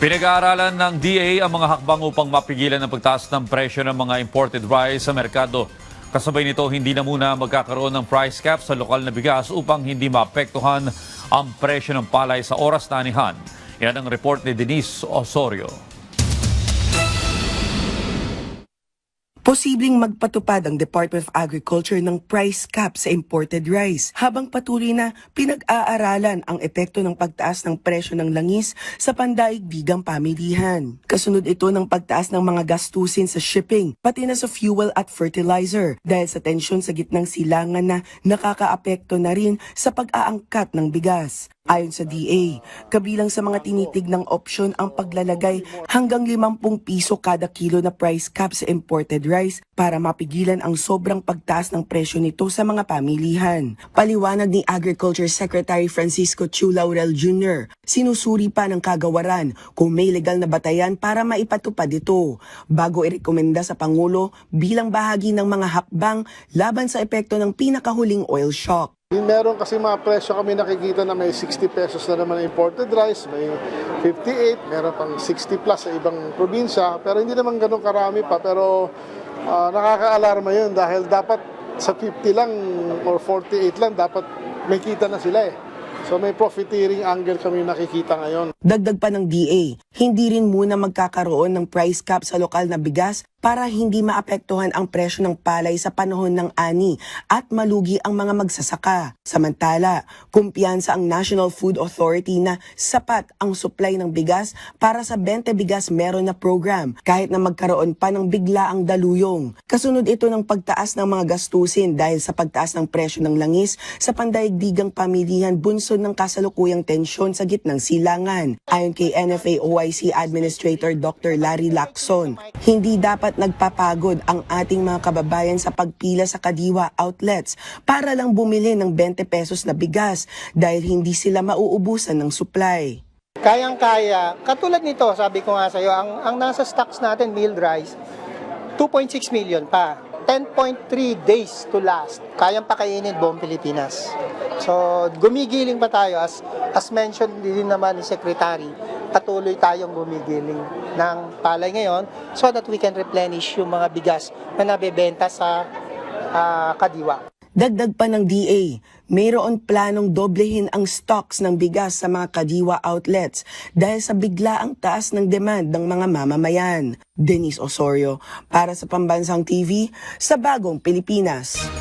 Pinag-aaralan ng DA ang mga hakbang upang mapigilan ang pagtaas ng presyo ng mga imported rice sa merkado. Kasabay nito, hindi na muna magkakaroon ng price cap sa lokal na bigas upang hindi maapektuhan ang presyo ng palay sa oras na anihan. Yan ang report ni Denise Osorio. Posibleng magpatupad ang Department of Agriculture ng price cap sa imported rice habang patuloy na pinag-aaralan ang epekto ng pagtaas ng presyo ng langis sa pandaigdigang pamilihan. Kasunod ito ng pagtaas ng mga gastusin sa shipping, pati na sa fuel at fertilizer dahil sa tensyon sa gitnang silangan na nakakaapekto na rin sa pag-aangkat ng bigas. Ayon sa DA, kabilang sa mga tinitignang opsyon ang paglalagay hanggang 50 piso kada kilo na price cap sa imported rice para mapigilan ang sobrang pagtaas ng presyo nito sa mga pamilihan. Paliwanag ni Agriculture Secretary Francisco Chu Laurel Jr., sinusuri pa ng kagawaran kung may legal na batayan para maipatupad ito bago irekomenda sa Pangulo bilang bahagi ng mga hakbang laban sa epekto ng pinakahuling oil shock. Meron kasi mga presyo kami nakikita na may 60 pesos na naman na imported rice, may 58, meron pang 60 plus sa ibang probinsya, pero hindi naman ganun karami pa, pero nakaka-alarma yun dahil dapat sa 50 lang or 48 lang dapat may kita na sila eh. So may profiteering angle kami nakikita ngayon. Dagdag pa ng DA, hindi rin muna magkakaroon ng price cap sa lokal na bigas para hindi maapektuhan ang presyo ng palay sa panahon ng ani at malugi ang mga magsasaka. Samantala, kumpiyansa ang National Food Authority na sapat ang supply ng bigas para sa 20 bigas meron na program kahit na magkaroon pa ng biglaang daluyong. Kasunod ito ng pagtaas ng mga gastusin dahil sa pagtaas ng presyo ng langis sa pandaigdigang pamilihan bunsod ng kasalukuyang tensyon sa gitnang silangan. Ayon kay NFA OIC Administrator Dr. Larry Lacson, hindi dapat nagpapagod ang ating mga kababayan sa pagpila sa kadiwa outlets para lang bumili ng 20 pesos na bigas dahil hindi sila mauubusan ng supply. Kayang-kaya, katulad nito, sabi ko nga sa iyo, ang nasa stocks natin, milled rice, 2.6 million pa. 10.3 days to last. Kayang pakainin buong Pilipinas. So, gumigiling pa tayo as mentioned din naman ni Secretary, patuloy tayong gumigiling ng palay ngayon so that we can replenish yung mga bigas na nabebenta sa kadiwa. Dagdag pa ng DA, mayroon planong doblehin ang stocks ng bigas sa mga kadiwa outlets dahil sa biglaang taas ng demand ng mga mamamayan. Denise Osorio, para sa Pambansang TV, sa Bagong Pilipinas.